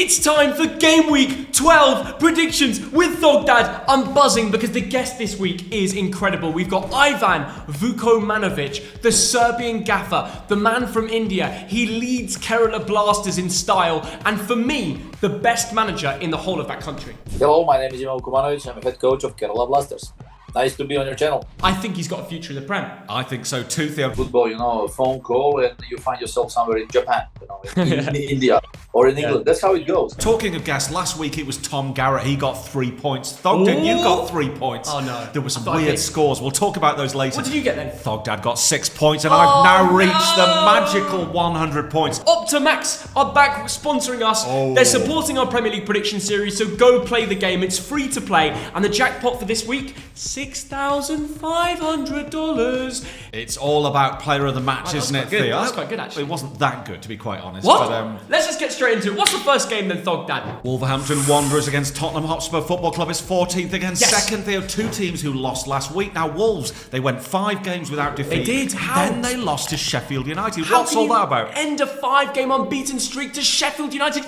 It's time for Game Week 12 predictions with Thogdad. I'm buzzing because the guest this week is incredible. We've got Ivan Vukomanovic, the Serbian gaffer, the man from India. He leads Kerala Blasters in style, and for me, the best manager in the whole of that country. Hello, my name is Ivan Vukomanovic. I'm head coach of Kerala Blasters. Nice to be on your channel. I think he's got a future in the Prem. I think so too, Theo. Football, a phone call and you find yourself somewhere in Japan, in India or in England. That's how it goes. Talking of guests, last week it was Tom Garrett. He got 3 points. Thogden, you got 3 points. Oh no. There were some weird scores. We'll talk about those later. What did you get then? Thogdad got 6 points, and I've now reached the magical 100 points. Optimax are back sponsoring us. They're supporting our Premier League prediction series, so go play the game. It's free to play, and the jackpot for this week, $6,500. It's all about player of the match, isn't it, Theo? That's quite good, actually. It wasn't that good, to be quite honest. What? But, Let's just get straight into it. What's the first game then, Thogdad? Wolverhampton Wanderers against Tottenham Hotspur Football Club is 14th against second. Theo, two teams who lost last week. Now, Wolves, they went 5 games without defeat. They did. How? Then they lost to Sheffield United. How What's all that about? End a 5-game unbeaten streak to Sheffield United.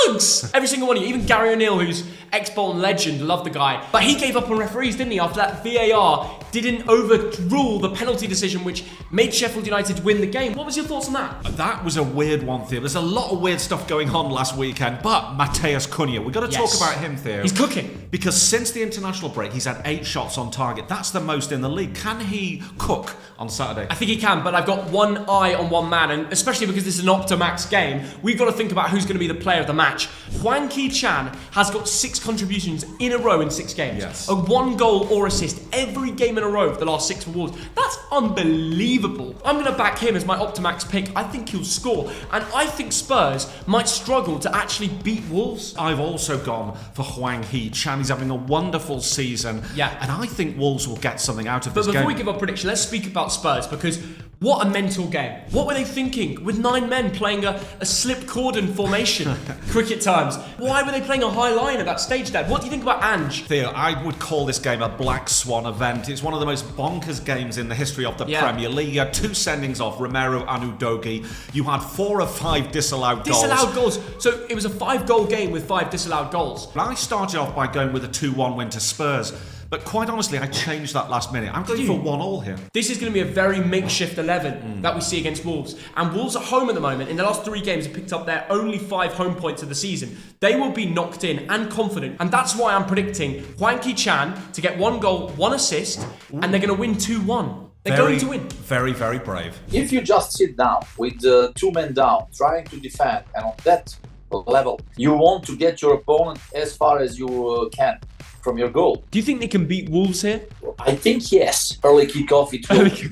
Mugs! Every single one of you, even Gary O'Neill, who's ex-Bolton legend, loved the guy. But he gave up on referees, didn't he, after that VAR didn't overrule the penalty decision which made Sheffield United win the game. What was your thoughts on that? That was a weird one, Theo. There's a lot of weird stuff going on last weekend, but Mateus Cunha, we've got to talk about him, Theo. He's cooking. Because since the international break, he's had 8 shots on target. That's the most in the league. Can he cook on Saturday? I think he can, but I've got one eye on one man, and especially because this is an Optimax game, we've got to think about who's going to be the player of the match. Hwang Ki-chan has got 6 contributions in a row in 6 games. Yes. A 1 goal or assist every game in a row for the last 6 for Wolves. That's unbelievable. I'm going to back him as my Optimax pick. I think he'll score, and I think Spurs might struggle to actually beat Wolves. I've also gone for Hwang Hee-chan. He's having a wonderful season. Yeah. And I think Wolves will get something out of this game. But before we give our prediction, let's speak about Spurs, because what a mental game. What were they thinking with 9 men playing a slip cordon formation, cricket terms? Why were they playing a high line at that stage, Dad? What do you think about Ange? Theo, I would call this game a black swan event. It's one of the most bonkers games in the history of the Premier League. You had 2 sendings off, Romero and Udogie. You had 4 of 5 disallowed goals. Disallowed goals. So it was a 5-goal game with 5 disallowed goals. I started off by going with a 2-1 win to Spurs. But quite honestly, I changed that last minute. I'm going for 1-1 here. This is going to be a very makeshift 11 that we see against Wolves. And Wolves at home at the moment, in the last 3 games, have picked up their only 5 home points of the season. They will be knocked in and confident. And that's why I'm predicting Hwang Ki-chan to get 1 goal, 1 assist, and they're going to win 2-1. They're going to win. Very, very brave. If you just sit down with 2 men down, trying to defend, and on that level, you want to get your opponent as far as you can from your goal. Do you think they can beat Wolves here? I think yes. Early kickoff, it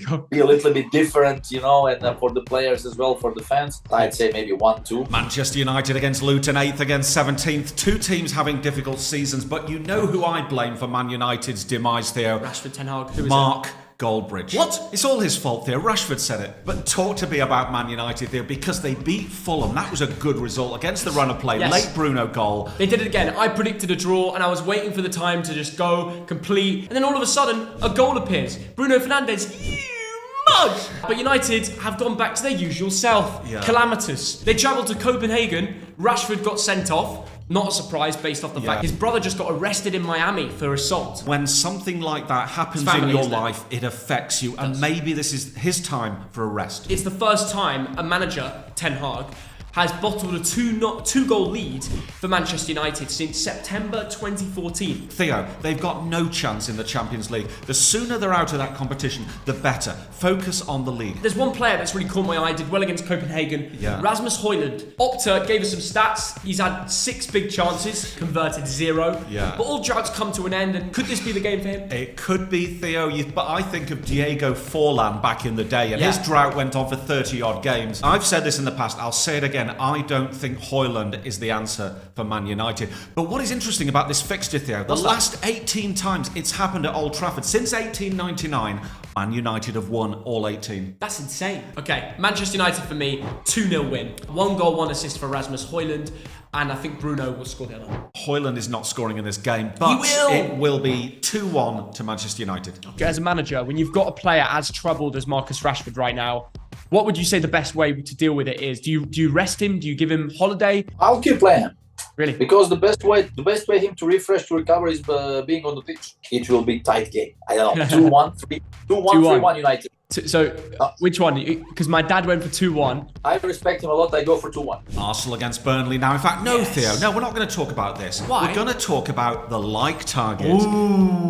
will be a little bit different, and for the players as well, for the fans. I'd say maybe 1-2. Manchester United against Luton, 8th against 17th. 2 teams having difficult seasons, but you know who I blame for Man United's demise, Theo? Rashford, Ten Hag. Who is Mark Goldbridge. What? It's all his fault, Theo. Rashford said it. But talk to me about Man United, Theo, because they beat Fulham. That was a good result against the run of play. Yes. Late Bruno goal. They did it again. I predicted a draw, and I was waiting for the time to just go complete. And then all of a sudden, a goal appears. Bruno Fernandes. Mug! But United have gone back to their usual self. Calamitous. They travelled to Copenhagen. Rashford got sent off. Not a surprise based off the fact his brother just got arrested in Miami for assault. When something like that happens in your life, it affects you. And maybe this is his time for a rest. It's the first time a manager, Ten Hag, has bottled a 2-goal lead for Manchester United since September 2014. Theo, they've got no chance in the Champions League. The sooner they're out of that competition, the better. Focus on the league. There's one player that's really caught my eye, did well against Copenhagen. Rasmus Højlund. Opta gave us some stats. He's had 6 big chances, converted 0. But all droughts come to an end, and could this be the game for him? It could be, Theo, but I think of Diego Forlan back in the day, and his drought went on for 30-odd games. I've said this in the past, I'll say it again. I don't think Højlund is the answer for Man United. But what is interesting about this fixture, Theo, the last 18 times it's happened at Old Trafford, since 1899, Man United have won all 18. That's insane. Okay, Manchester United for me, 2-0 win. 1 goal, 1 assist for Rasmus Højlund. And I think Bruno will score the other. Højlund is not scoring in this game, but it will be 2-1 to Manchester United. Okay, as a manager, when you've got a player as troubled as Marcus Rashford right now, What would you say the best way to deal with it is? Do you rest him? Do you give him holiday? I'll keep playing him. Really? Because the best way him to refresh, to recover is being on the pitch. It will be tight game. I don't know, 2-1, 3-1 United. So, which one? Because my dad went for 2-1. I respect him a lot. I go for 2-1. Arsenal against Burnley. Now, in fact, no, yes. Theo. No, we're not going to talk about this. Why? We're going to talk about the like target.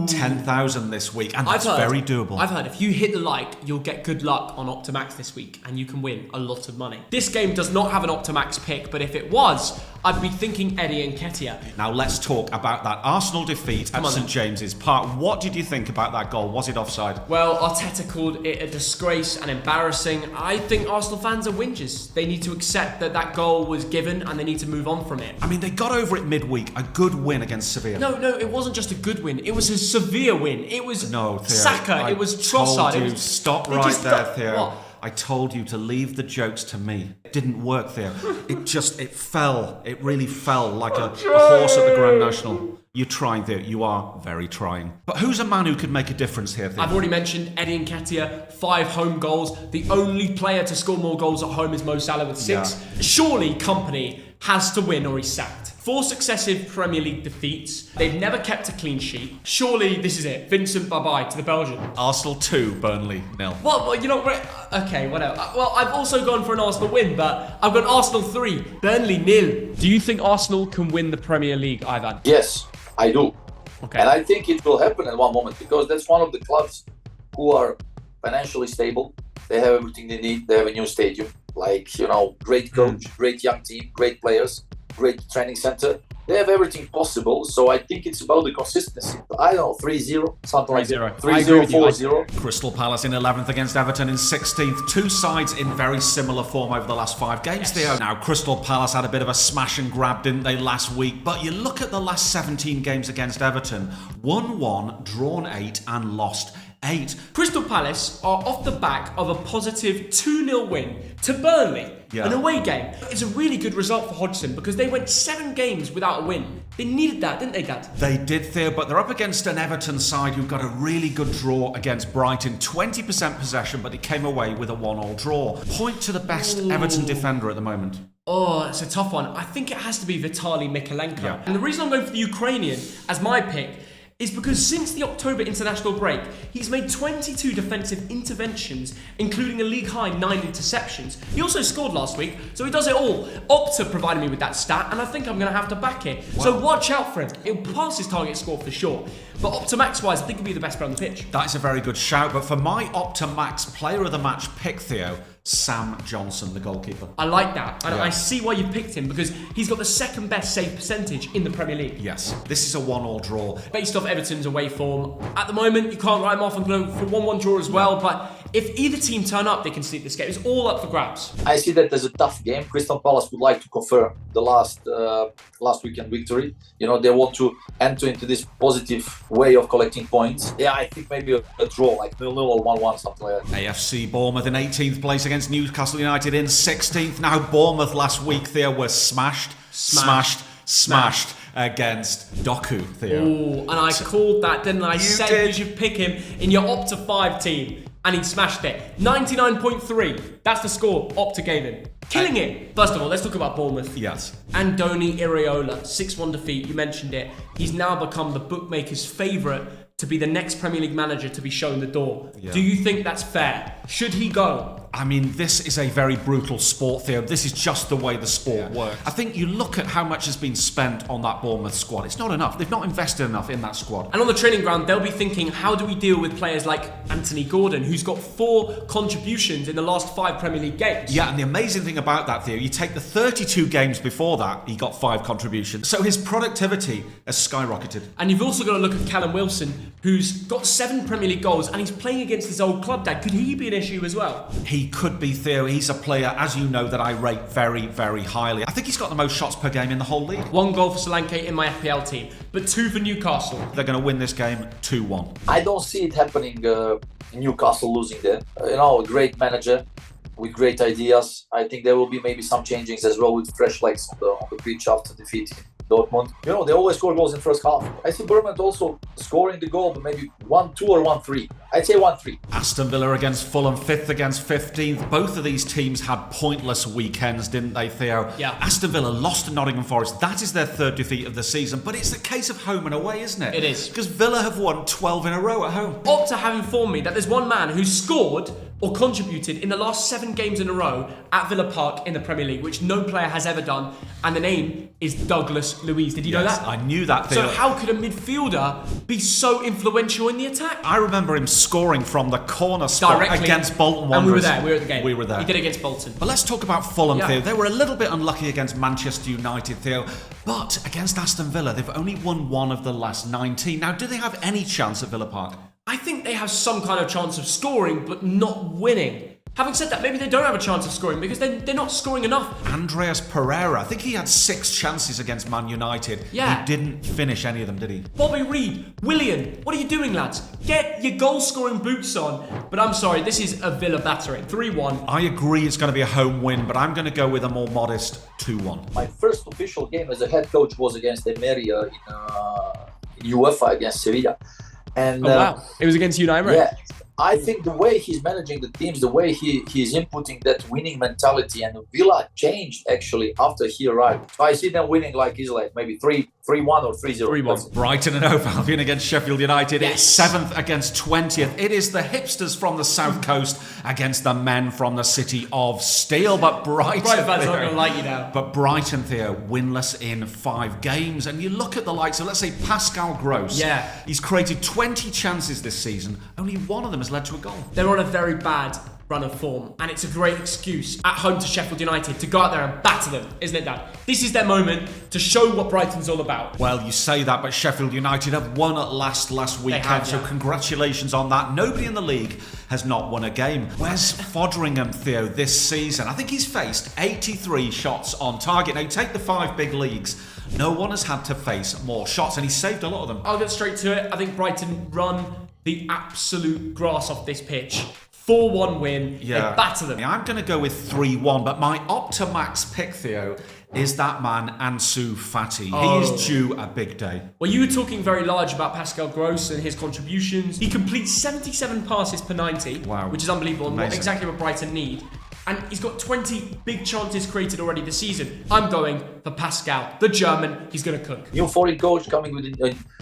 10,000 this week. And that's very doable. I've heard if you hit the like, you'll get good luck on Optimax this week. And you can win a lot of money. This game does not have an Optimax pick. But if it was, I'd be thinking Eddie Nketiah. Now, let's talk about that Arsenal defeat at St James's Park. What did you think about that goal? Was it offside? Well, Arteta called it a disgrace and embarrassing. I think Arsenal fans are whingers. They need to accept that goal was given and they need to move on from it. I mean, they got over it midweek. A good win against Sevilla. No, it wasn't just a good win. It was a severe win. It was Saka. It was Trossard. Stop right there, Theo. What? I told you to leave the jokes to me. It didn't work, Theo. It fell. It really fell like a horse at the Grand National. You're trying, Theo. You are very trying. But who's a man who could make a difference here, Theo? I've already mentioned Eddie Nketiah, 5 home goals. The only player to score more goals at home is Mo Salah with 6. Yeah. Surely Company has to win or he's sacked. 4 successive Premier League defeats. They've never kept a clean sheet. Surely this is it. Vincent, bye-bye to the Belgian. Arsenal 2, Burnley 0. Well, you know, okay, whatever. Well, I've also gone for an Arsenal win, but I've got Arsenal 3, Burnley 0. Do you think Arsenal can win the Premier League, Ivan? Yes, I do. Okay. And I think it will happen in one moment because that's one of the clubs who are financially stable. They have everything they need. They have a new stadium. Great coach, great young team, great players, great training center. They have everything possible. So I think it's about the consistency. I don't know, 3-0, something like that. 3-0, 4-0. Crystal Palace in 11th against Everton in 16th. 2 sides in very similar form over the last 5 games, Theo. Now, Crystal Palace had a bit of a smash and grab, didn't they, last week? But you look at the last 17 games against Everton. 1-1, drawn 8 and lost 8. Crystal Palace are off the back of a positive 2-0 win to Burnley. Yeah. An away game. It's a really good result for Hodgson because they went 7 games without a win. They needed that, didn't they, Dad? They did, Theo, but they're up against an Everton side who got a really good draw against Brighton. 20% possession, but they came away with a 1-1 draw. Point to the best Everton defender at the moment. Oh, it's a tough one. I think it has to be Vitaly Mikolenko. Yeah. And the reason I'm going for the Ukrainian as my pick is because since the October international break, he's made 22 defensive interventions, including a league-high 9 interceptions. He also scored last week, so he does it all. Opta provided me with that stat, and I think I'm going to have to back it. Wow. So watch out for him. He'll pass his target score for sure. But Optimax-wise, I think he'll be the best player on the pitch. That's a very good shout, but for my Optimax player of the match pick, Theo, Sam Johnson, the goalkeeper. I like that. And I see why you picked him because he's got the second best save percentage in the Premier League. Yes. This is a 1-1 draw. Based off Everton's away form, at the moment, you can't write him off and go for 1-1 draw as well. But if either team turn up, they can sneak this game. It's all up for grabs. I see that as a tough game. Crystal Palace would like to confirm the last weekend victory. You know, they want to enter into this positive way of collecting points. Yeah, I think maybe a draw, like 0-0 or 1-1, something like that. AFC Bournemouth in 18th place against Newcastle United in 16th. Now, Bournemouth last week, Theo, were smashed against Doku, Theo. Ooh, and I called that, didn't I? I said you should pick him in your Opta 5 team. And he smashed it. 99.3. That's the score Opta gave him. Killing it. First of all, let's talk about Bournemouth. Yes. Andoni Iraola, 6-1 defeat. You mentioned it. He's now become the bookmakers' favourite to be the next Premier League manager to be shown the door. Yeah. Do you think that's fair? Should he go? I mean, this is a very brutal sport, Theo. This is just the way the sport works. I think you look at how much has been spent on that Bournemouth squad. It's not enough. They've not invested enough in that squad. And on the training ground, they'll be thinking, how do we deal with players like Anthony Gordon, who's got 4 contributions in the last 5 Premier League games? Yeah, and the amazing thing about that, Theo, you take the 32 games before that, he got 5 contributions. So his productivity has skyrocketed. And you've also got to look at Callum Wilson, who's got 7 Premier League goals, and he's playing against his old club, Dad. Could he be an issue as well? He could be, Theo. He's a player, as you know, that I rate very, very highly. I think he's got the most shots per game in the whole league. 1 goal for Solanke in my FPL team, but 2 for Newcastle. They're going to win this game 2-1. I don't see it happening, Newcastle losing there. A great manager with great ideas. I think there will be maybe some changings as well with fresh legs on the pitch after defeat. Dortmund. You know, they always score goals in first half. I see Bournemouth also scoring the goal, but maybe 1-2 or 1-3. I'd say 1-3. Aston Villa against Fulham, 5th against 15th. Both of these teams had pointless weekends, didn't they, Theo? Yeah. Aston Villa lost to Nottingham Forest. That is their 3rd defeat of the season, but it's a case of home and away, isn't it? It is. Because Villa have won 12 in a row at home. Opta have informed me that there's one man who scored or contributed in the last 7 games in a row at Villa Park in the Premier League, which no player has ever done, and the name is Douglas Luiz. Did you know that? I knew that, Theo. So how could a midfielder be so influential in the attack? I remember him scoring from the corner spot Directly. against Bolton And we were Wanderers. there, we were at the game. We were there. He did it against Bolton. But let's talk about Fulham, Yeah. Theo. They were a little bit unlucky against Manchester United, Theo. But against Aston Villa, they've only won 1 of the last 19. Now, do they have any chance at Villa Park? I think they have some kind of chance of scoring, but not winning. Having said that, maybe they don't have a chance of scoring because they're not scoring enough. Andreas Pereira, I think he had 6 chances against Man United. Yeah. He didn't finish any of them, did he? Bobby Reed, Willian, what are you doing, lads? Get your goal-scoring boots on. But I'm sorry, this is a Villa battering. 3-1. I agree it's going to be a home win, but I'm going to go with a more modest 2-1. My first official game as a head coach was against Emery in UEFA against Sevilla. And, Wow. It was against United. Yeah. I think the way he's managing the teams, the way he's inputting that winning mentality, and Villa changed actually after he arrived. So I see them winning like easily, maybe 3-1 or 3-0. 3-1. Brighton and Hove Albion against Sheffield United. Yes. It's 7th against 20th. It is the hipsters from the South Coast against the men from the City of Steel. But Brighton Brighton fans Theo, aren't going to like you now. But Brighton, Theo, winless in 5 games. And you look at the likes of, let's say, Pascal Gross. Yeah. He's created 20 chances this season. Only 1 of them has led to a goal. They're on a very bad run of form, and it's a great excuse at home to Sheffield United to go out there and batter them, isn't it, Dad? This is their moment to show what Brighton's all about. Well, you say that, but Sheffield United have won at last weekend, have, so yeah. congratulations on that. Nobody in the league has not won a game. Where's Foderingham, Theo, this season? I think he's faced 83 shots on target. Now, you take the 5 big leagues, no one has had to face more shots, and he's saved a lot of them. I'll get straight to it. I think Brighton run the absolute grass off this pitch. 4-1 win. Yeah. They batter them. I'm going to go with 3-1, but my Optimax pick, Theo, is that man Ansu Fati. Oh. He is due a big day. Well, you were talking very large about Pascal Gross and his contributions. He completes 77 passes per 90, Wow. which is unbelievable and Amazing. exactly what Brighton need. And he's got 20 big chances created already this season. I'm going for Pascal, the German. He's going to cook. New foreign coach coming with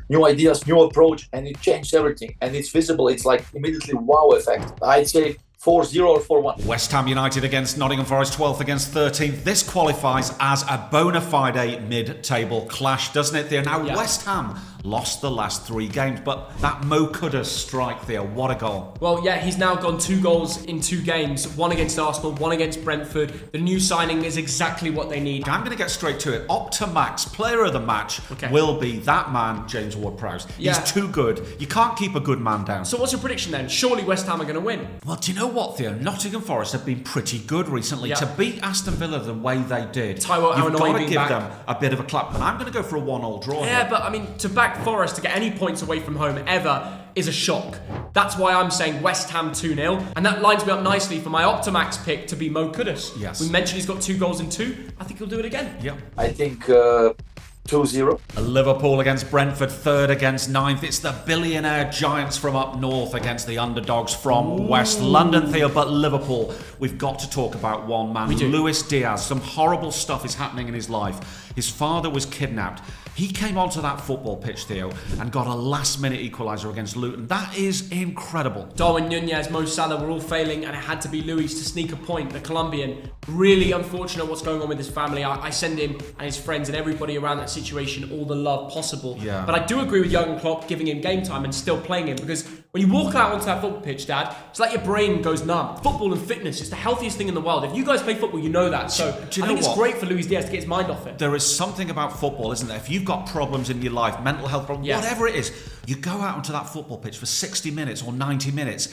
new ideas, new approach, and it changed everything. And it's visible. It's like immediately wow effect. I'd say 4-0 or 4-1. West Ham United against Nottingham Forest, 12th against 13th. This qualifies as a bona fide mid-table clash, doesn't it, Theo? Now, Yeah. West Ham lost the last 3 games, but that Mo Kudus strike, Theo, what a goal. Well, yeah, he's now gone 2 goals in 2 games. 1 against Arsenal, 1 against Brentford. The new signing is exactly what they need. I'm going to get straight to it. Optimax, player of the match, will be that man, James Ward-Prowse. Yeah. He's too good. You can't keep a good man down. So what's your prediction then? Surely West Ham are going to win. Well, do you know what, Theo? Nottingham Forest have been pretty good recently. Yeah. To beat Aston Villa the way they did, Taiwo you've Awoniyi got to being give back. them a bit of a clap. And I'm going to go for a 1-1 draw Yeah, here. but I mean, to back Forest to get any points away from home ever is a shock. That's why I'm saying West Ham 2-0. And that lines me up nicely for my Optimax pick to be Mo Kudus. Yes. We mentioned he's got 2 goals in 2. I think he'll do it again. Yep. I think 2-0. Liverpool against Brentford, 3rd against 9th. It's the billionaire giants from up north against the underdogs from West London, Theo. But Liverpool, we've got to talk about one man, We do. Luis Diaz. Some horrible stuff is happening in his life. His father was kidnapped. He came onto that football pitch, Theo, and got a last-minute equaliser against Luton. That is incredible. Darwin Nunez, Mo Salah were all failing, and it had to be Luis to sneak a point. The Colombian, really unfortunate what's going on with his family. I send him and his friends and everybody around that situation all the love possible. Yeah. But I do agree with Jurgen Klopp giving him game time and still playing him, because when you walk out onto that football pitch, Dad, it's like your brain goes numb. Football and fitness is the healthiest thing in the world. If you guys play football, you know that. So Do you I know think it's what? great for Luis Diaz to get his mind off it. There is something about football, isn't there? If you've got problems in your life, mental health problems, Yeah. whatever it is, you go out onto that football pitch for 60 minutes or 90 minutes,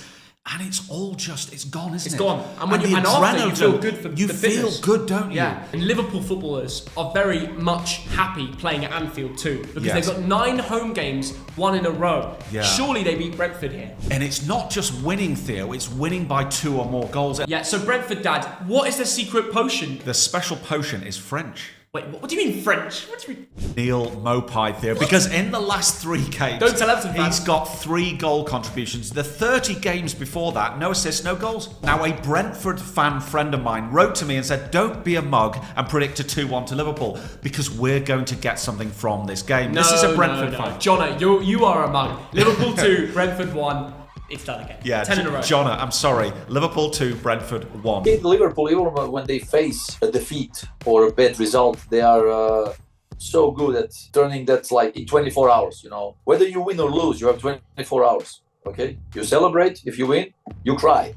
and it's all just, it's gone, isn't It's it? gone. And when the you, and after, you feel adrenaline, good for you the feel fitness. good, don't you? Yeah, and Liverpool footballers are very much happy playing at Anfield too, because Yes. they've got 9 home games, 1 in a row. Yeah. Surely they beat Brentford here. And it's not just winning, Theo, it's winning by 2 or more goals. Yeah, so Brentford, Dad, what is the secret potion? The special potion is French. Wait, what do you mean French? What do you mean? Neil Mopai, Theo, because in the last 3 games, Don't tell Everton fans. he's got 3 goal contributions. The 30 games before that, no assists, no goals. Now, a Brentford fan friend of mine wrote to me and said, don't be a mug and predict a 2-1 to Liverpool, because we're going to get something from this game. This is a Brentford fan. Jonna, you are a mug. Liverpool 2, Brentford 1. It's done again. Yeah, 10 in a row. Jonna, I'm sorry. Liverpool 2, Brentford 1. Liverpool, even when they face a defeat or a bad result, they are so good at turning that like in 24 hours, you know. Whether you win or lose, you have 24 hours, okay? You celebrate. If you win, you cry.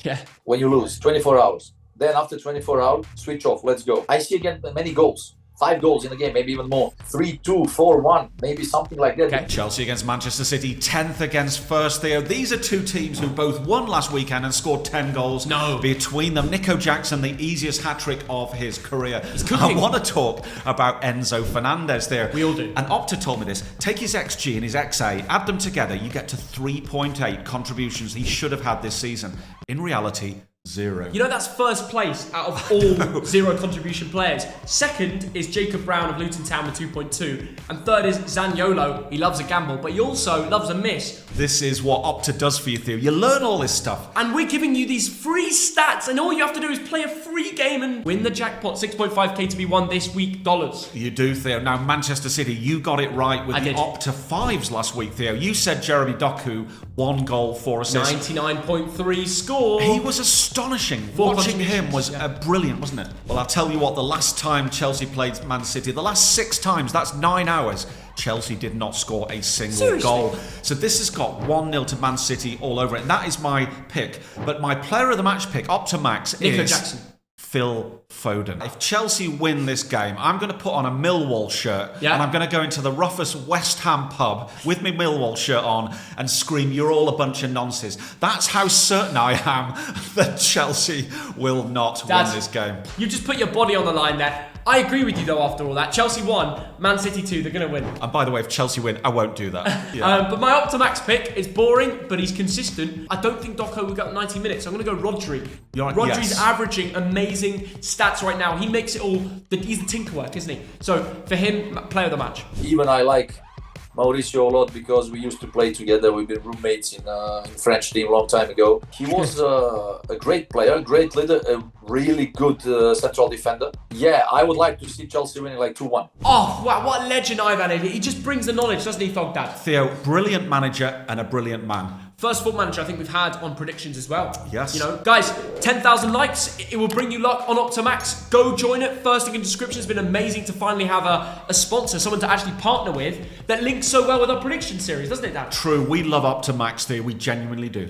Yeah. When you lose, 24 hours. Then after 24 hours, switch off. Let's go. I see again many goals. 5 goals in the game, maybe even more. 3-2, 4-1, maybe something like that. Okay. Chelsea against Manchester City, 10th against first, Theo. These are 2 teams who both won last weekend and scored 10 goals between them. Nico Jackson, the easiest hat-trick of his career. I want to talk about Enzo Fernandez there. We all do. And Opta told me this. Take his XG and his XA, add them together, you get to 3.8 contributions he should have had this season. In reality, 0. You know, that's first place out of all 0 contribution players. Second is Jacob Brown of Luton Town with 2.2. And third is Zaniolo. He loves a gamble, but he also loves a miss. This is what Opta does for you, Theo. You learn all this stuff. And we're giving you these free stats, and all you have to do is play a free game and win the jackpot. 6.5k to be won this week, dollars. You do, Theo. Now, Manchester City, you got it right with the Opta 5s last week, Theo. You said Jeremy Doku, 1 goal, 4 assists. 99.3 score. He was astonishing. Watching him was brilliant, wasn't it? Well, I'll tell you what, the last time Chelsea played Man City, the last 6 times, that's 9 hours, Chelsea did not score a single goal. So this has got 1-0 to Man City all over it. And that is my pick. But my player of the match pick, Optimax, Nico is Jackson. Phil Foden. If Chelsea win this game, I'm going to put on a Millwall shirt and I'm going to go into the roughest West Ham pub with my Millwall shirt on and scream, "You're all a bunch of nonsense." That's how certain I am that Chelsea will not win this game. You just put your body on the line there. I agree with you though after all that. Chelsea 1, Man City 2, they're going to win. And by the way, if Chelsea win, I won't do that. But my Optimax pick is boring, but he's consistent. I don't think Doco will get 90 minutes, so I'm going to go Rodri. Rodri's averaging amazing stats right now. He makes it all, he's the tinker work, isn't he? So for him, player of the match. Even I like Mauricio a lot because we used to play together. We've been roommates in French team a long time ago. He was a great player, great leader, a really good central defender. Yeah, I would like to see Chelsea winning like 2-1. Oh, wow, what a legend Ivan is. He just brings the knowledge, doesn't he, Thogden? Theo, brilliant manager and a brilliant man. First foot manager I think we've had on predictions as well. Yes. You know, guys, 10,000 likes. It will bring you luck on Optimax. Go join it. First link in the description. It's been amazing to finally have a sponsor, someone to actually partner with that links so well with our prediction series, doesn't it, Dan? True. We love Optimax, Theo. We genuinely do.